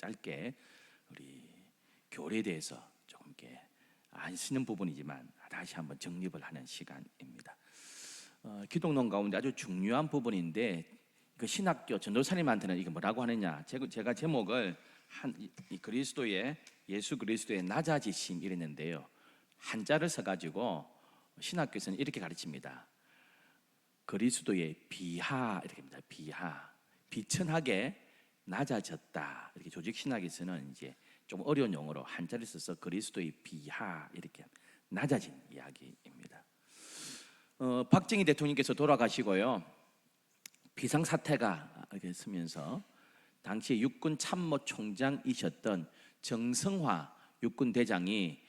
짧게 우리 교리에 대해서 조금 이렇게 안 쓰는 부분이지만 다시 한번 정립을 하는 시간입니다. 기독론 가운데 아주 중요한 부분인데 그 신학교 전도사님한테는 이게 뭐라고 하느냐, 제가 제목을 이 그리스도의 예수 그리스도의 낮아지심 이랬는데요, 한자를 써가지고 신학교에서는 이렇게 가르칩니다. 그리스도의 비하 이렇게 합니다. 비하, 비천하게 낮아졌다. 이렇게 조직 신학에서는 이제 좀 어려운 용어로 한자를 써서 그리스도의 비하 이렇게 낮아진 이야기입니다. 박정희 대통령께서 돌아가시고요, 비상사태가 이렇게 쓰면서 당시 육군 참모총장이셨던 정성화 육군대장이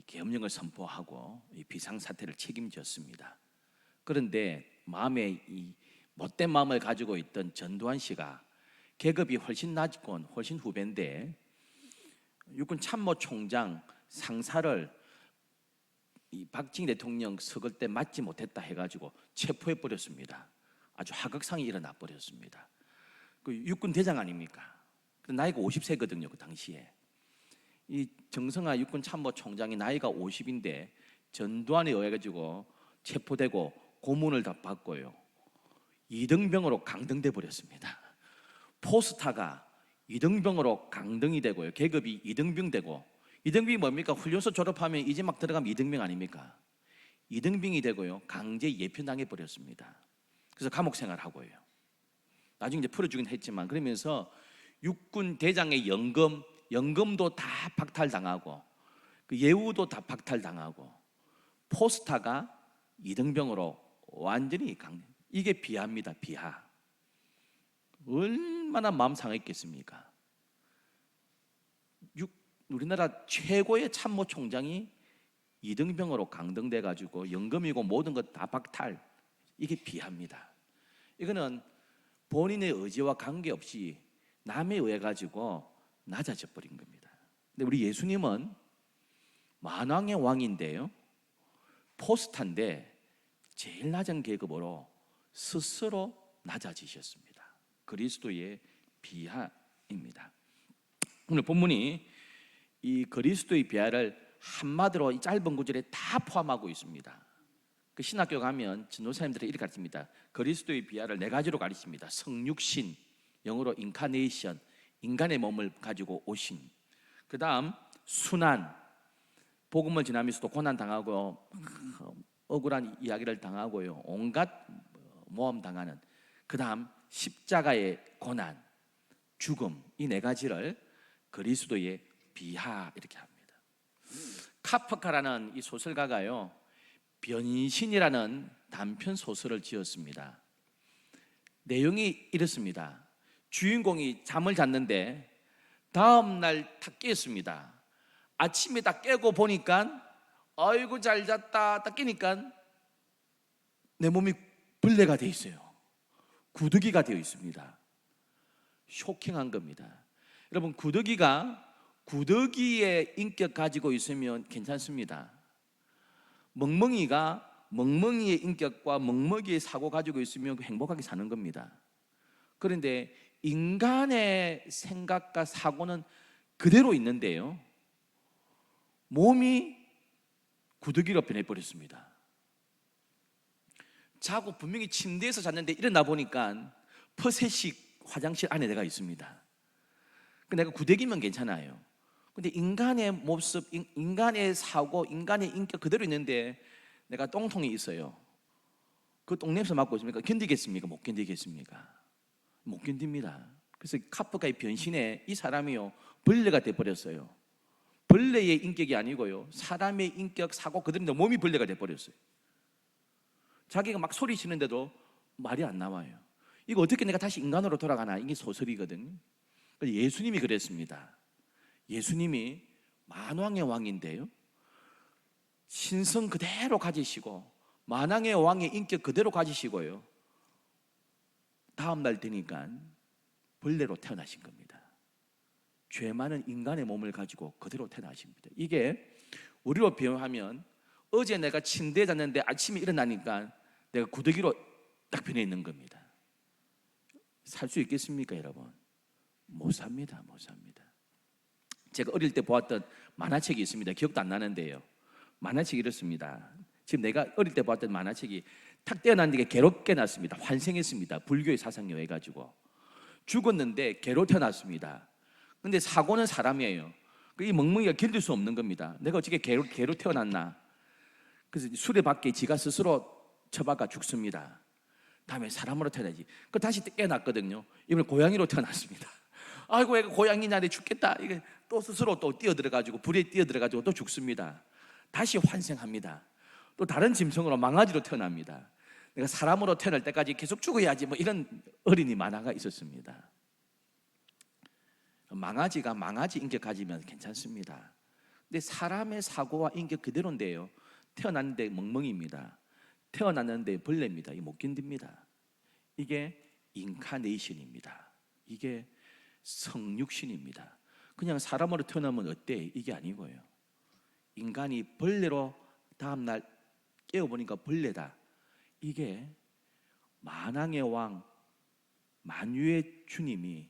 계엄령을 선포하고 이 비상사태를 책임졌습니다. 그런데 마음에 이 못된 마음을 가지고 있던 전두환 씨가 계급이 훨씬 낮고 훨씬 후배인데 육군 참모총장 상사를 이 박정희 대통령 서걸 때 맞지 못했다 해가지고 체포해 버렸습니다. 아주 하극상이 일어나 버렸습니다. 그 육군 대장 아닙니까? 나이가 50세거든요. 그 당시에 이 정성화 육군 참모총장이 나이가 50인데 전두환에 의해 가지고 체포되고 고문을 다 받고요, 이등병으로 강등돼 버렸습니다. 포스타가 이등병으로 강등이 되고요, 계급이 이등병 되고, 이등병이 뭡니까? 훈련소 졸업하면 이제 막 들어가면 이등병 아닙니까? 이등병이 되고요, 강제 예편당해 버렸습니다. 그래서 감옥 생활하고요, 나중에 이제 풀어주긴 했지만, 그러면서 육군 대장의 연금도 다 박탈당하고 그 예우도 다 박탈당하고 포스타가 이등병으로 완전히 이게 비하입니다. 비하. 얼마나 마음 상했겠습니까? 우리나라 최고의 참모총장이 이등병으로 강등돼 가지고 연금이고 모든 것 다 박탈, 이게 비하입니다. 이거는 본인의 의지와 관계없이 남에 의해 가지고 낮아져 버린 겁니다. 근데 우리 예수님은 만왕의 왕인데요, 포스타인데 제일 낮은 계급으로 스스로 낮아지셨습니다. 그리스도의 비하입니다. 오늘 본문이 이 그리스도의 비하를 한마디로 이 짧은 구절에 다 포함하고 있습니다. 그 신학교 가면 전도사님들이 이렇게 가르칩니다. 그리스도의 비하를 네 가지로 가르칩니다. 성육신, 영어로 인카네이션, 인간의 몸을 가지고 오신. 그 다음 순환, 복음을 전하면서도 고난 당하고 억울한 이야기를 당하고요, 온갖 모험 당하는. 그 다음 십자가의 고난, 죽음, 이 네 가지를 그리스도의 비하 이렇게 합니다. 카프카라는 이 소설가가요, 변신이라는 단편 소설을 지었습니다. 내용이 이렇습니다. 주인공이 잠을 잤는데 다음날 다 깼습니다. 아침에 다 깨고 보니까 아이고 잘 잤다 딱 깨니까 내 몸이 벌레가 되어 있어요. 구더기가 되어 있습니다. 쇼킹한 겁니다. 여러분, 구더기의 인격 가지고 있으면 괜찮습니다. 멍멍이가 멍멍이의 인격과 멍멍이의 사고 가지고 있으면 행복하게 사는 겁니다. 그런데 인간의 생각과 사고는 그대로 있는데요, 몸이 구더기로 변해버렸습니다. 자고 분명히 침대에서 잤는데 일어나 보니까 퍼세식 화장실 안에 내가 있습니다. 내가 구더기면 괜찮아요. 근데 인간의 모습, 인간의 사고, 인간의 인격 그대로 있는데 내가 똥통이 있어요. 그 똥냄새 맡고 있습니까? 견디겠습니까? 못 견디겠습니까? 못 견딥니다. 그래서 카프카의 변신에 이 사람이요, 벌레가 돼버렸어요. 벌레의 인격이 아니고요, 사람의 인격, 사고 그대로인데 몸이 벌레가 돼버렸어요. 자기가 막 소리치는데도 말이 안 나와요. 이거 어떻게 내가 다시 인간으로 돌아가나? 이게 소설이거든요. 예수님이 그랬습니다. 예수님이 만왕의 왕인데요, 신성 그대로 가지시고 만왕의 왕의 인격 그대로 가지시고요, 다음날 되니까 벌레로 태어나신 겁니다. 죄 많은 인간의 몸을 가지고 그대로 태어나십니다. 이게 우리로 비유하면 어제 내가 침대에 잤는데 아침에 일어나니까 내가 구더기로 딱 변해 있는 겁니다. 살 수 있겠습니까, 여러분? 못 삽니다. 못 삽니다. 제가 어릴 때 보았던 만화책이 있습니다. 기억도 안 나는데요. 만화책이 이렇습니다. 지금 내가 어릴 때 보았던 만화책이 탁 떼어놨는데 개로 깨났습니다. 환생했습니다. 불교의 사상에 해가지고 죽었는데 개로 태어났습니다. 근데 사고는 사람이에요. 이 멍멍이가 견딜 수 없는 겁니다. 내가 어떻게 개로 태어났나? 그래서 수레바퀴에 지가 스스로 처박아 죽습니다. 다음에 사람으로 태어나지. 그 다시 깨어났거든요. 이번에 고양이로 태어났습니다. 아이고 애가 고양이냐 내 죽겠다. 이게 또 스스로 또 뛰어들어가지고 불에 뛰어들어가지고 또 죽습니다. 다시 환생합니다. 또 다른 짐승으로 망아지로 태어납니다. 내가 사람으로 태어날 때까지 계속 죽어야지 뭐 이런 어린이 만화가 있었습니다. 망아지가 망아지 인격 가지면 괜찮습니다. 근데 사람의 사고와 인격 그대로인데요. 태어났는데 멍멍입니다. 태어났는데 벌레입니다. 이 못 견딥니다. 이게 인카네이션입니다. 이게 성육신입니다. 그냥 사람으로 태어나면 어때? 이게 아니고요. 인간이 벌레로 다음날 깨어보니까 벌레다. 이게 만왕의 왕 만유의 주님이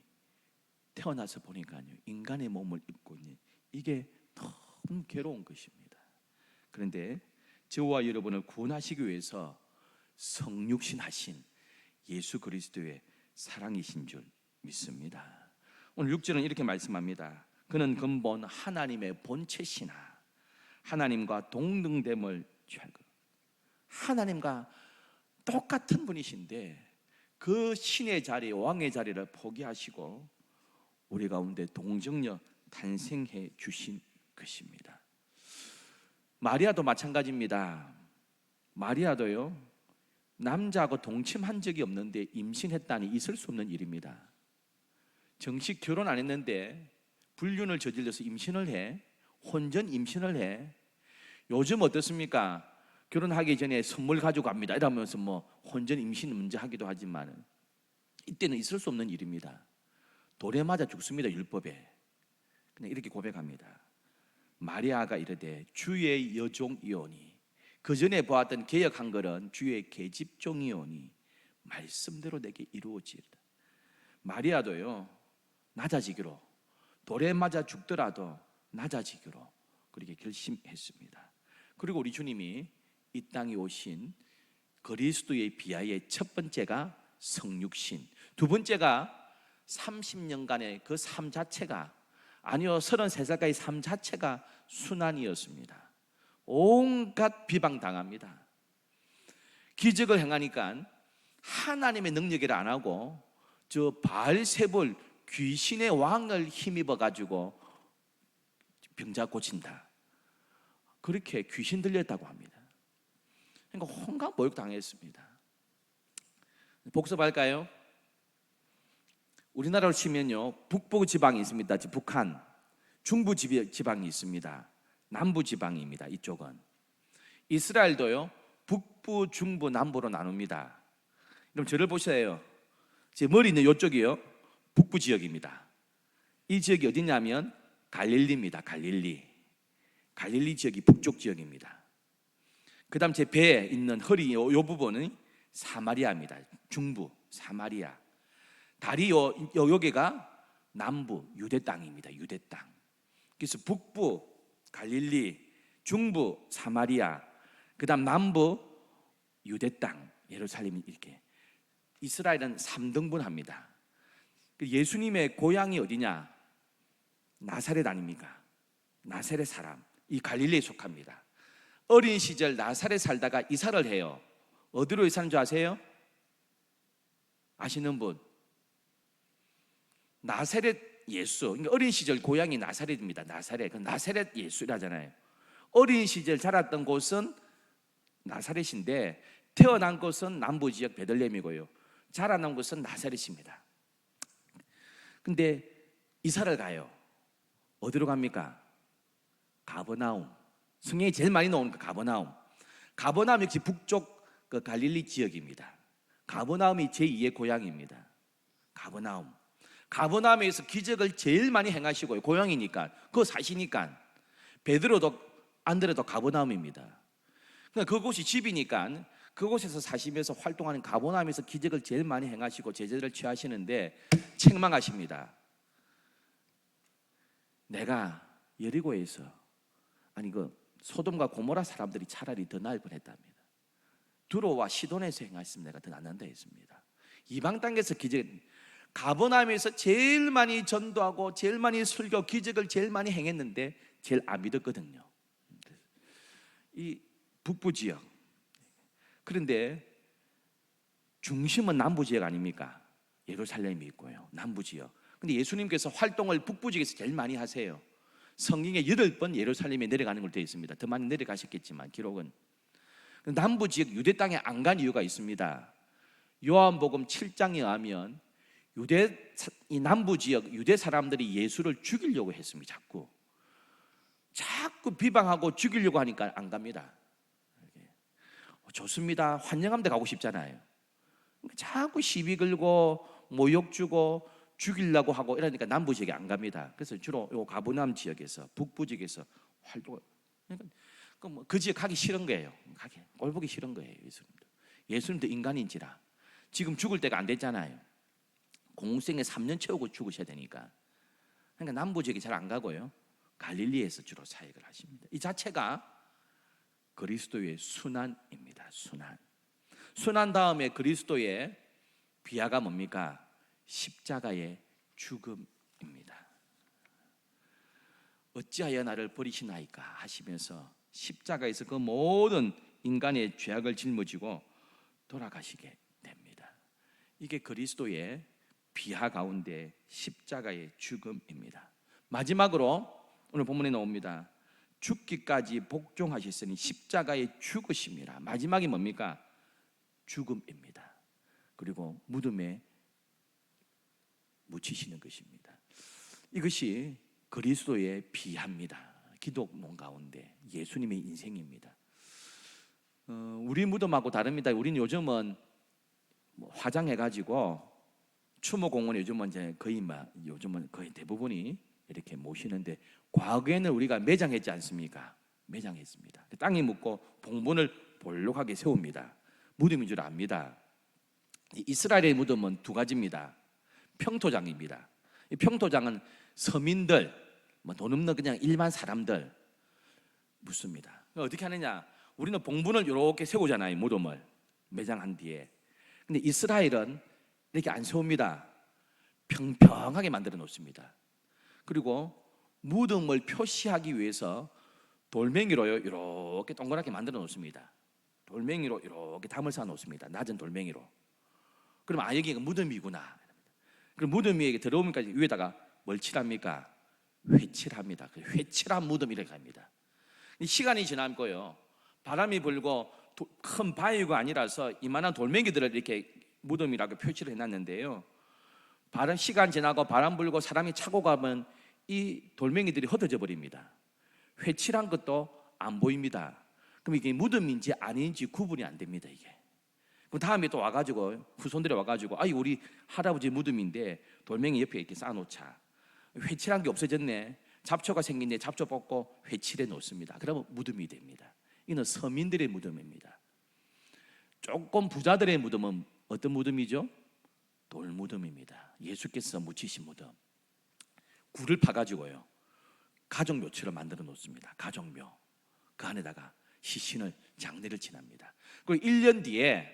태어나서 보니까요, 인간의 몸을 입고 있는 이게 너무 괴로운 것입니다. 그런데 저와 여러분을 구원하시기 위해서 성육신 하신 예수 그리스도의 사랑이신 줄 믿습니다. 오늘 6절은 이렇게 말씀합니다. 그는 근본 하나님의 본체시나 하나님과 동등됨을 취하고, 하나님과 똑같은 분이신데 그 신의 자리, 왕의 자리를 포기하시고 우리 가운데 동정녀 탄생해 주신 것입니다. 마리아도 마찬가지입니다. 마리아도요, 남자하고 동침한 적이 없는데 임신했다니 있을 수 없는 일입니다. 정식 결혼 안 했는데 불륜을 저질러서 임신을 해, 혼전 임신을 해. 요즘 어떻습니까? 결혼하기 전에 선물 가지고 갑니다 이러면서 뭐 혼전 임신 먼저 하기도 하지만 이때는 있을 수 없는 일입니다. 돌에 맞아 죽습니다. 율법에. 그냥 이렇게 고백합니다. 마리아가 이르되 주의 여종이오니, 그 전에 보았던 개역한 것은 주의 계집종이오니 말씀대로 내게 이루어지리다. 마리아도요, 낮아지기로, 돌에 맞아 죽더라도 낮아지기로 그렇게 결심했습니다. 그리고 우리 주님이 이 땅에 오신 그리스도의 비하의 첫 번째가 성육신, 두 번째가 30년간의 그 삶 자체가, 아니요 33살까지 삶 자체가 순환이었습니다. 온갖 비방당합니다. 기적을 행하니까 하나님의 능력을 안 하고 저 바알세불 귀신의 왕을 힘입어 가지고 병자 고친다, 그렇게 귀신 들렸다고 합니다. 그러니까 온갖 모욕 당했습니다. 복습할까요? 우리나라로 치면요, 북부 지방이 있습니다. 북한, 중부 지방이 있습니다. 남부 지방입니다. 이쪽은. 이스라엘도요, 북부, 중부, 남부로 나눕니다. 그럼 저를 보세요. 제 머리 있는 이쪽이요, 북부 지역입니다. 이 지역이 어디냐면 갈릴리입니다. 갈릴리 지역이 북쪽 지역입니다. 그 다음 제 배에 있는 허리 요 부분은 사마리아입니다. 중부 사마리아. 다리 여기가 남부 유대 땅입니다. 유대 땅. 그래서 북부 갈릴리, 중부 사마리아, 그 다음 남부 유대 땅 예루살렘이 이렇게. 이스라엘은 3등분합니다. 예수님의 고향이 어디냐? 나사렛 아닙니까? 나사렛 사람, 이 갈릴리에 속합니다. 어린 시절 나사렛 살다가 이사를 해요. 어디로 이사한 줄 아세요? 아시는 분? 나사렛 예수. 그러니까 어린 시절 고향이 나사렛입니다. 나사렛. 그 나사렛 예수라잖아요. 어린 시절 자랐던 곳은 나사렛인데 태어난 곳은 남부 지역 베들레헴이고요. 자라난 곳은 나사렛입니다. 근데 이사를 가요. 어디로 갑니까? 가버나움. 성경이 제일 많이 나오는 그 가버나움. 가버나움 역시 북쪽 그 갈릴리 지역입니다. 가버나움이 제2의 고향입니다. 가버나움에서 기적을 제일 많이 행하시고요. 고향이니까, 그거 사시니까. 베드로도 안드레도 가버나움입니다. 그곳이 집이니까 그곳에서 사시면서 활동하는 가버나움에서 기적을 제일 많이 행하시고 제자를 취하시는데 책망하십니다. 내가 여리고에서 아니 소돔과 고모라 사람들이 차라리 더 나을 뻔했답니다. 두로와 시돈에서 행하였으면 내가 더 낫는다 했습니다. 이방 땅에서 기적, 가버나움에서 제일 많이 전도하고 제일 많이 설교, 기적을 제일 많이 행했는데 제일 안 믿었거든요. 이 북부 지역. 그런데 중심은 남부 지역 아닙니까? 예루살렘이 있고요, 남부 지역. 근데 예수님께서 활동을 북부 지역에서 제일 많이 하세요. 성경에 8번 예루살렘에 내려가는 걸로 되어 있습니다. 더 많이 내려가셨겠지만 기록은. 남부 지역 유대 땅에 안 간 이유가 있습니다. 요한복음 7장에 의하면 이 남부 지역 유대 사람들이 예수를 죽이려고 했습니다. 자꾸 비방하고 죽이려고 하니까 안 갑니다. 좋습니다. 환영하는 데 가고 싶잖아요. 자꾸 시비 걸고 모욕 주고 죽이려고 하고 이러니까 남부 지역에 안 갑니다. 그래서 주로 요 가버나움 지역에서, 북부 지역에서 활동을. 그러니까 그 지역 가기 싫은 거예요. 꼴 보기 싫은 거예요. 예수님도 인간인지라 지금 죽을 때가 안 됐잖아요. 공생에 3년 채우고 죽으셔야 되니까. 그러니까 남부 지역에 잘 안 가고요, 갈릴리에서 주로 사역을 하십니다. 이 자체가 그리스도의 순환입니다. 순환 다음에 그리스도의 비하가 뭡니까? 십자가의 죽음입니다. 어찌하여 나를 버리시나이까 하시면서 십자가에서 그 모든 인간의 죄악을 짊어지고 돌아가시게 됩니다. 이게 그리스도의 비하 가운데 십자가의 죽음입니다. 마지막으로 오늘 본문에 나옵니다. 죽기까지 복종하셨으니 십자가의 죽으심이라. 마지막이 뭡니까? 죽음입니다. 그리고 무덤에 묻히시는 것입니다. 이것이 그리스도의 비하입니다. 기독론 가운데 예수님의 인생입니다. 우리 무덤하고 다릅니다. 우리는 요즘은 화장해가지고 추모공원 요즘은 거의 대부분이 이렇게 모시는데, 과거에는 우리가 매장했지 않습니까? 매장했습니다. 땅에 묻고 봉분을 볼록하게 세웁니다. 무덤인 줄 압니다. 이스라엘의 무덤은 두 가지입니다. 평토장입니다. 이 평토장은 서민들, 돈 없는 그냥 일반 사람들 묻습니다. 어떻게 하느냐? 우리는 봉분을 이렇게 세우잖아요, 무덤을 매장한 뒤에. 근데 이스라엘은 이렇게 안 세웁니다. 평평하게 만들어 놓습니다. 그리고 무덤을 표시하기 위해서 돌멩이로요, 이렇게 동그랗게 만들어 놓습니다. 돌멩이로 이렇게 담을 쌓아 놓습니다. 낮은 돌멩이로. 그럼 여기가 무덤이구나. 그럼 무덤 위에 들어오니까 위에다가 뭘 칠합니까? 회칠합니다. 회칠한 무덤 이렇게 합니다. 시간이 지나고요, 바람이 불고 큰 바위가 아니라서 이만한 돌멩이들을 이렇게 무덤이라고 표시를 해놨는데요, 시간 지나고 바람 불고 사람이 차고 가면 이 돌멩이들이 흩어져 버립니다. 회칠한 것도 안 보입니다. 그럼 이게 무덤인지 아닌지 구분이 안 됩니다. 이게. 그 다음에 또 와가지고 후손들이 와가지고 우리 할아버지 무덤인데 돌멩이 옆에 이렇게 쌓아놓자. 회칠한 게 없어졌네. 잡초가 생긴데 잡초 뽑고 회칠해 놓습니다. 그러면 무덤이 됩니다. 이는 서민들의 무덤입니다. 조금 부자들의 무덤은 어떤 무덤이죠? 돌무덤입니다. 예수께서 묻히신 무덤. 굴을 파가지고요, 가족묘처럼 만들어 놓습니다. 가족묘. 그 안에다가 시신을, 장례를 지납니다. 그리고 1년 뒤에,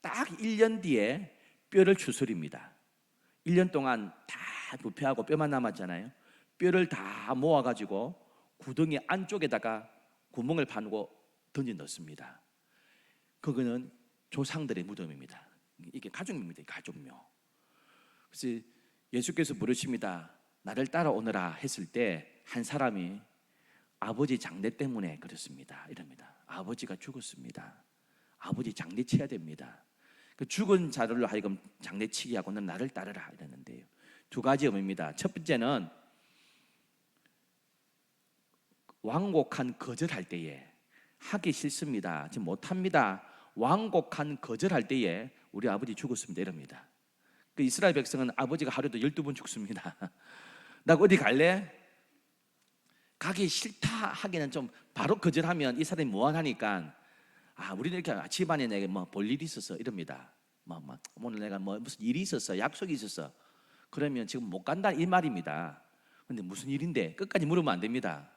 딱 1년 뒤에 뼈를 추스립니다. 1년 동안 다 부패하고 뼈만 남았잖아요. 뼈를 다 모아가지고 구덩이 안쪽에다가 구멍을 파고 던져 넣습니다. 그거는 조상들의 무덤입니다. 이게 가족묘입니다. 가족묘. 그래서 예수께서 부르십니다. 나를 따라오너라 했을 때 한 사람이 아버지 장례 때문에 그렇습니다. 이럽니다. 아버지가 죽었습니다. 아버지 장례 치야 됩니다. 그 죽은 자들로 하여금 장례 치게 하고는 나를 따르라 이랬는데요. 두 가지 의미입니다. 첫 번째는 완곡한 거절할 때에, 하기 싫습니다, 지금 못합니다, 완곡한 거절할 때에 우리 아버지 죽었습니다 이럽니다. 그 이스라엘 백성은 아버지가 하루에도 12번 죽습니다. 나 어디 갈래? 가기 싫다 하기는 좀 바로 거절하면 이 사람이 무한하니까 우리는 이렇게 집안에 내가 볼 일이 있어서 이럽니다. 오늘 내가 무슨 일이 있었어, 약속이 있었어. 그러면 지금 못 간다 이 말입니다. 근데 무슨 일인데? 끝까지 물으면 안 됩니다.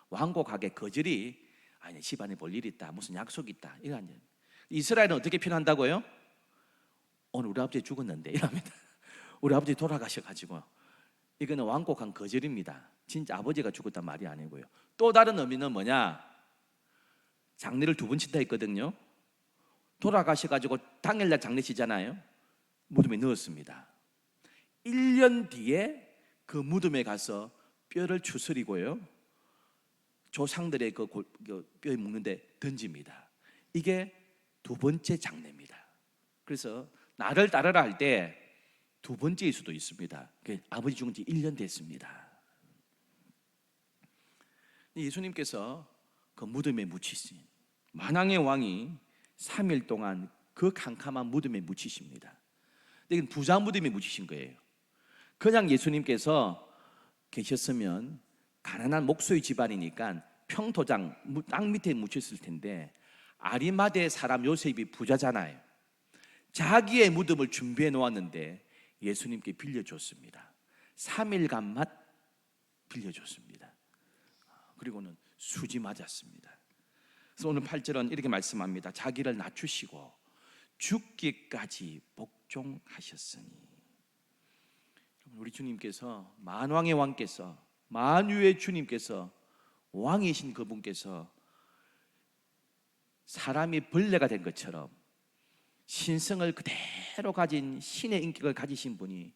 왕고 가게 거절이 아니 집안에 볼 일이 있다, 무슨 약속이 있다 이런. 이스라엘은 어떻게 표현한다고요? 오늘 우리 아버지 죽었는데 이랍니다. 우리 아버지 돌아가셔가지고. 이거는 완곡한 거절입니다. 진짜 아버지가 죽었단 말이 아니고요. 또 다른 의미는 뭐냐? 장례를 2번 친다 했거든요. 돌아가셔가지고 당일날 장례시잖아요. 무덤에 넣었습니다. 1년 뒤에 그 무덤에 가서 뼈를 추스리고요, 조상들의 그 뼈에 묻는데 던집니다. 이게 2번째 장례입니다. 그래서 나를 따르라 할 때 2번째일 수도 있습니다. 아버지 죽은 지 1년 됐습니다. 예수님께서 그 무덤에 묻히신 만왕의 왕이 3일 동안 그 캄캄한 무덤에 묻히십니다. 이건 부자 무덤에 묻히신 거예요. 그냥 예수님께서 계셨으면 가난한 목소의 집안이니까 평토장 땅 밑에 묻혔을 텐데, 아리마대 사람 요셉이 부자잖아요. 자기의 무덤을 준비해 놓았는데 예수님께 빌려줬습니다. 3일간만 빌려줬습니다. 그리고는 수지 맞았습니다. 그래서 오늘 8절은 이렇게 말씀합니다. 자기를 낮추시고 죽기까지 복종하셨으니. 우리 주님께서, 만왕의 왕께서, 만유의 주님께서, 왕이신 그분께서 사람이 벌레가 된 것처럼 신성을 그대로 가진 신의 인격을 가지신 분이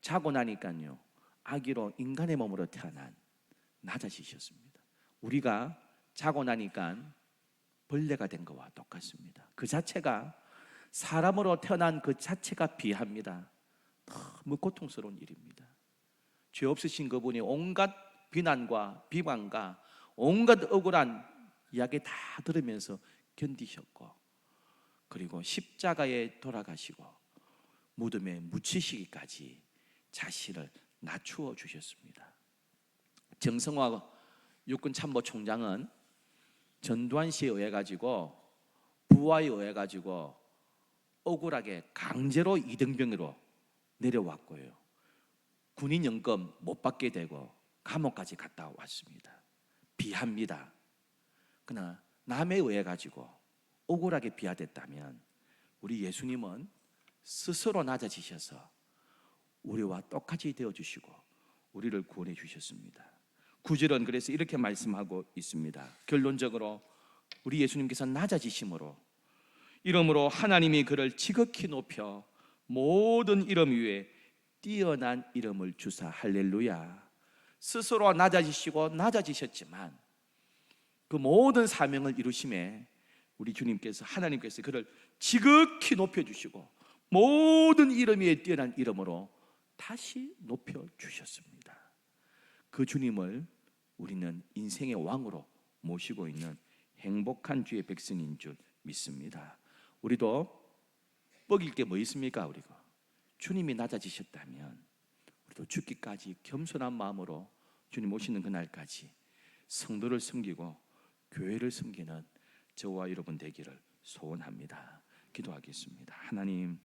자고 나니까요, 아기로 인간의 몸으로 태어난 낮아지셨습니다. 우리가 자고 나니까 벌레가 된 것과 똑같습니다. 그 자체가, 사람으로 태어난 그 자체가 비합니다. 너무 고통스러운 일입니다. 죄 없으신 그분이 온갖 비난과 비방과 온갖 억울한 이야기 다 들으면서 견디셨고, 그리고 십자가에 돌아가시고 무덤에 묻히시기까지 자신을 낮추어 주셨습니다. 정성화 육군참모총장은 전두환 씨에 의해 가지고, 부하에 의해 가지고 억울하게 강제로 이등병으로 내려왔고요, 군인연금 못 받게 되고 감옥까지 갔다 왔습니다. 비합니다. 그러나 남에 의해 가지고 억울하게 비하됐다면, 우리 예수님은 스스로 낮아지셔서 우리와 똑같이 되어주시고 우리를 구원해 주셨습니다. 9절은 그래서 이렇게 말씀하고 있습니다. 결론적으로 우리 예수님께서 낮아지심으로, 이러므로 하나님이 그를 지극히 높여 모든 이름 위에 뛰어난 이름을 주사. 할렐루야. 스스로 낮아지시고 낮아지셨지만 그 모든 사명을 이루심에 우리 주님께서, 하나님께서 그를 지극히 높여주시고 모든 이름 위에 뛰어난 이름으로 다시 높여주셨습니다. 그 주님을 우리는 인생의 왕으로 모시고 있는 행복한 주의 백성인 줄 믿습니다. 우리도 뻐길 게 뭐 있습니까? 우리가 주님이 낮아지셨다면 우리도 죽기까지 겸손한 마음으로 주님 오시는 그날까지 성도를 섬기고 교회를 섬기는 저와 여러분 되기를 소원합니다. 기도하겠습니다. 하나님,